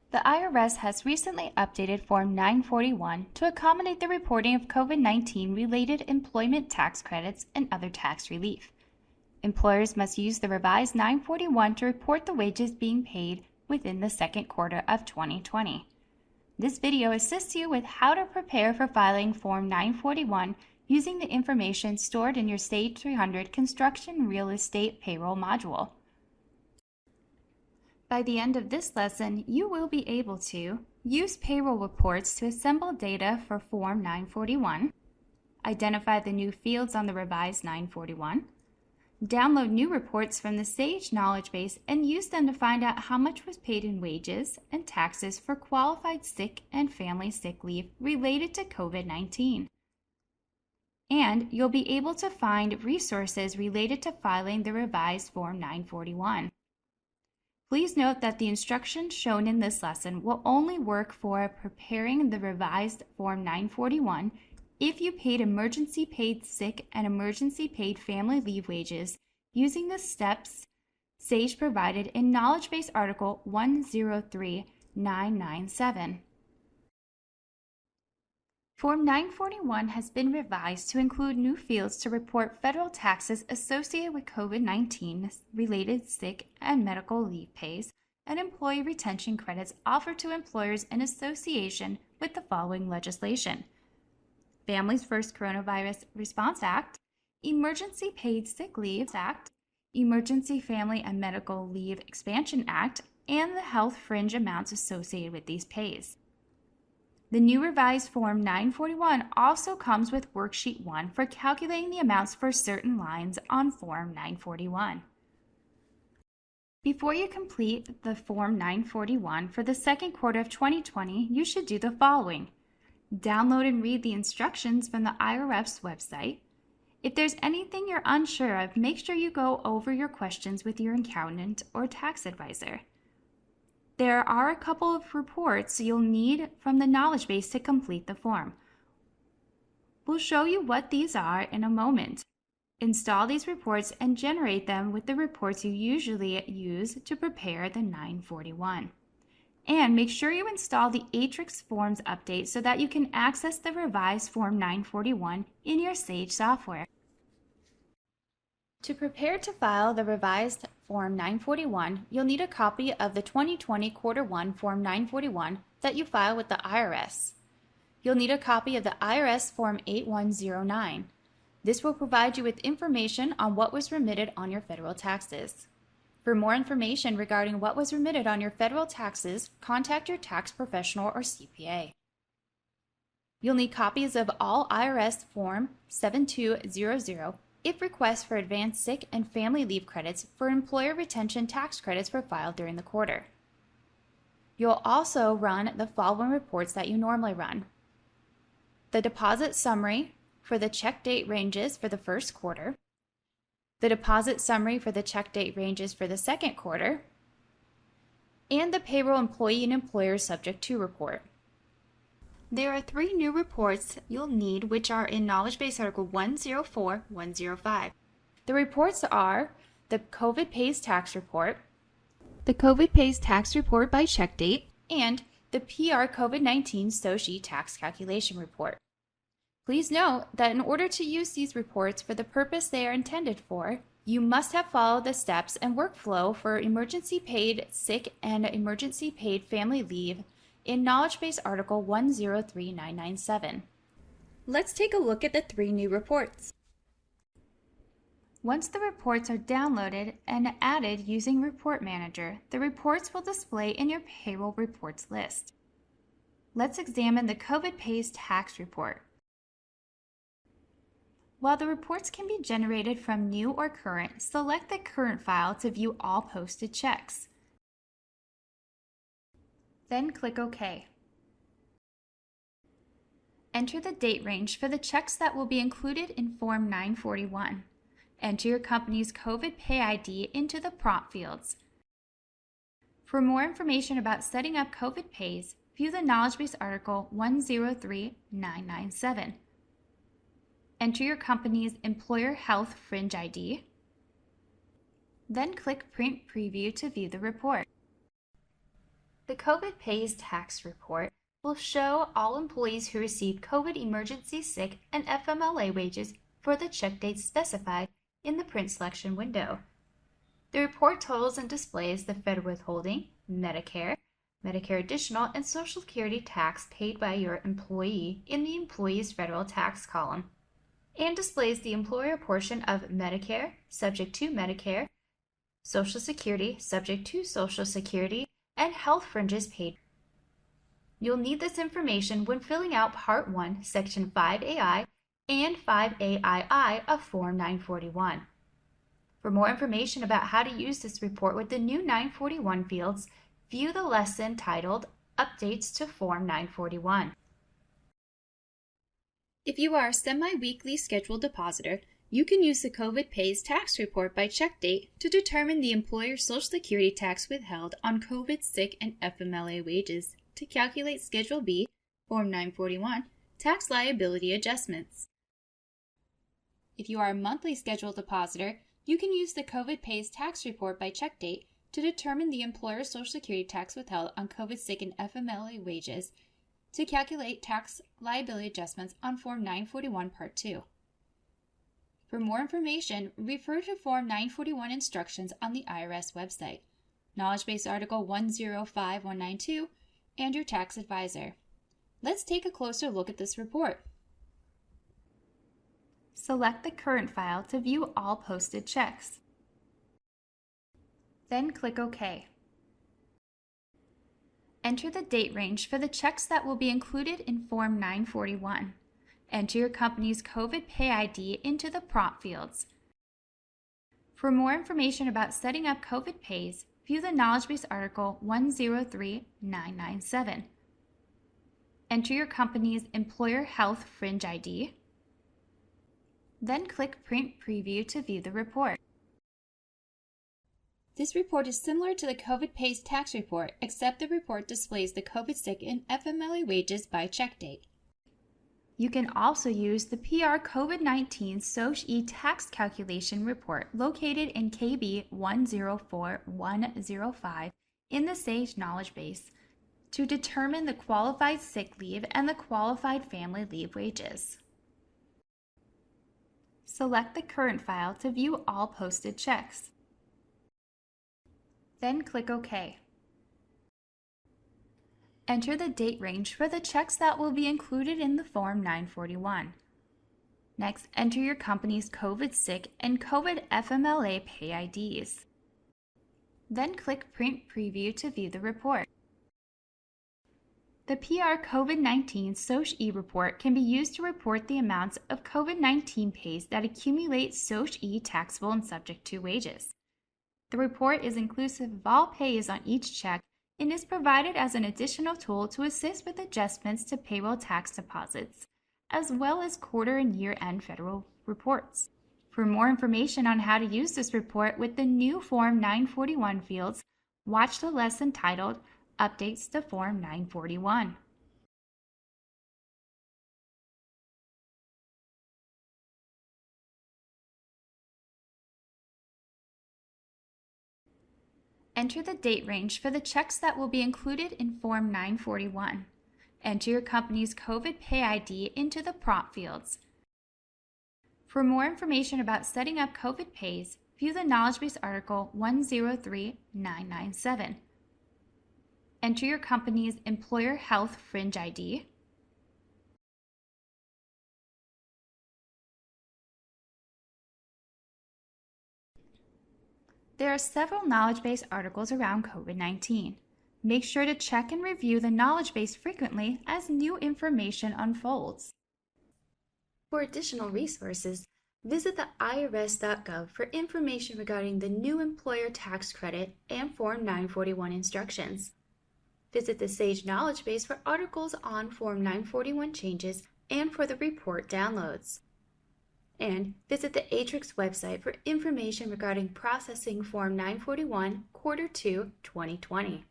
The IRS has recently updated Form 941 to accommodate the reporting of COVID-19 related employment tax credits and other tax relief. Employers must use the revised 941 to report the wages being paid within the second quarter of 2020. This video assists you with how to prepare for filing Form 941 using the information stored in your Sage 300 Construction Real Estate Payroll module. By the end of this lesson, you will be able to use payroll reports to assemble data for Form 941, identify the new fields on the revised 941, download new reports from the Sage Knowledgebase and use them to find out how much was paid in wages and taxes for qualified sick and family sick leave related to COVID-19. And you'll be able to find resources related to filing the revised Form 941. Please note that the instructions shown in this lesson will only work for preparing the revised Form 941 if you paid emergency paid sick and emergency paid family leave wages using the steps Sage provided in Knowledgebase Article 103997. Form 941 has been revised to include new fields to report federal taxes associated with COVID-19 related sick and medical leave pays and employee retention credits offered to employers in association with the following legislation: Families First Coronavirus Response Act, Emergency Paid Sick Leave Act, Emergency Family and Medical Leave Expansion Act, and the health fringe amounts associated with these pays. The new revised Form 941 also comes with Worksheet 1 for calculating the amounts for certain lines on Form 941. Before you complete the Form 941 for the second quarter of 2020, you should do the following: download and read the instructions from the IRS website. If there's anything you're unsure of, make sure you go over your questions with your accountant or tax advisor. There are a couple of reports you'll need from the Knowledgebase to complete the form. We'll show you what these are in a moment. Install these reports and generate them with the reports you usually use to prepare the 941. And make sure you install the Atrix Forms update so that you can access the revised Form 941 in your Sage software. To prepare to file the revised Form 941, you'll need a copy of the 2020 Quarter 1 Form 941 that you file with the IRS. You'll need a copy of the IRS Form 8109. This will provide you with information on what was remitted on your federal taxes. For more information regarding what was remitted on your federal taxes, contact your tax professional or CPA. You'll need copies of all IRS Form 7200 if requests for advanced sick and family leave credits for employer retention tax credits were filed during the quarter. You'll also run the following reports that you normally run: the deposit summary for the check date ranges for the first quarter, the deposit summary for the check date ranges for the second quarter, and the payroll employee and employer subject to report. There are 3 new reports you'll need, which are in Knowledgebase Article 104-105. The reports are the COVID Pays Tax Report, the COVID Pays Tax Report by check date, and the PR COVID-19 SOCI Tax Calculation Report. Please note that in order to use these reports for the purpose they are intended for, you must have followed the steps and workflow for emergency paid sick and emergency paid family leave in Knowledgebase Article 103997. Let's take a look at the 3 new reports. Once the reports are downloaded and added using Report Manager, the reports will display in your Payroll Reports list. Let's examine the COVID Pays Tax Report. While the reports can be generated from New or Current, select the Current file to view all posted checks. Then click OK. Enter the date range for the checks that will be included in Form 941. Enter your company's COVID Pay ID into the prompt fields. For more information about setting up COVID Pays, view the Knowledgebase Article 103997. Enter your company's Employer Health Fringe ID. Then click Print Preview to view the report. The COVID Pays Tax Report will show all employees who received COVID emergency sick and FMLA wages for the check dates specified in the print selection window. The report totals and displays the federal withholding, Medicare, Medicare Additional, and Social Security tax paid by your employee in the Employee's Federal Tax column, and displays the employer portion of Medicare, subject to Medicare, Social Security, subject to Social Security, and health fringes paid. You'll need this information when filling out Part 1, Section 5AI and 5AII of Form 941. For more information about how to use this report with the new 941 fields, view the lesson titled Updates to Form 941. If you are a semi-weekly scheduled depositor, you can use the COVID Pays Tax Report by check date to determine the employer's Social Security tax withheld on COVID sick and FMLA wages to calculate Schedule B, Form 941, tax liability adjustments. If you are a monthly scheduled depositor, you can use the COVID Pays Tax Report by check date to determine the employer's Social Security tax withheld on COVID sick and FMLA wages to calculate tax liability adjustments on Form 941 Part 2. For more information, refer to Form 941 instructions on the IRS website, Knowledgebase Article 105192, and your tax advisor. Let's take a closer look at this report. Select the current file to view all posted checks. Then click OK. Enter the date range for the checks that will be included in Form 941. Enter your company's COVID Pay ID into the prompt fields. For more information about setting up COVID Pays, view the Knowledgebase Article 103997. Enter your company's Employer Health Fringe ID. Then click Print Preview to view the report. This report is similar to the COVID Pays Tax Report, except the report displays the COVID sick and FMLA wages by check date. You can also use the PR COVID-19 SOCE tax calculation report located in KB 104105 in the SAGE Knowledge Base to determine the qualified sick leave and the qualified family leave wages. Select the current file to view all posted checks. Then click OK. Enter the date range for the checks that will be included in the Form 941. Next, enter your company's COVID sick and COVID FMLA pay IDs. Then click Print Preview to view the report. The PR COVID-19 SOCE report can be used to report the amounts of COVID-19 pays that accumulate SOCE taxable and subject to wages. The report is inclusive of all pays on each check and is provided as an additional tool to assist with adjustments to payroll tax deposits, as well as quarter and year-end federal reports. For more information on how to use this report with the new Form 941 fields, watch the lesson titled Updates to Form 941. Enter the date range for the checks that will be included in Form 941. Enter your company's COVID Pay ID into the prompt fields. For more information about setting up COVID Pays, view the Knowledgebase Article 103997. Enter your company's Employer Health Fringe ID. There are several Knowledgebase articles around COVID-19. Make sure to check and review the Knowledgebase frequently as new information unfolds. For additional resources, visit the irs.gov for information regarding the new employer tax credit and Form 941 instructions. Visit the SAGE Knowledgebase for articles on Form 941 changes and for the report downloads. And visit the Atrix website for information regarding processing Form 941 Quarter 2, 2020.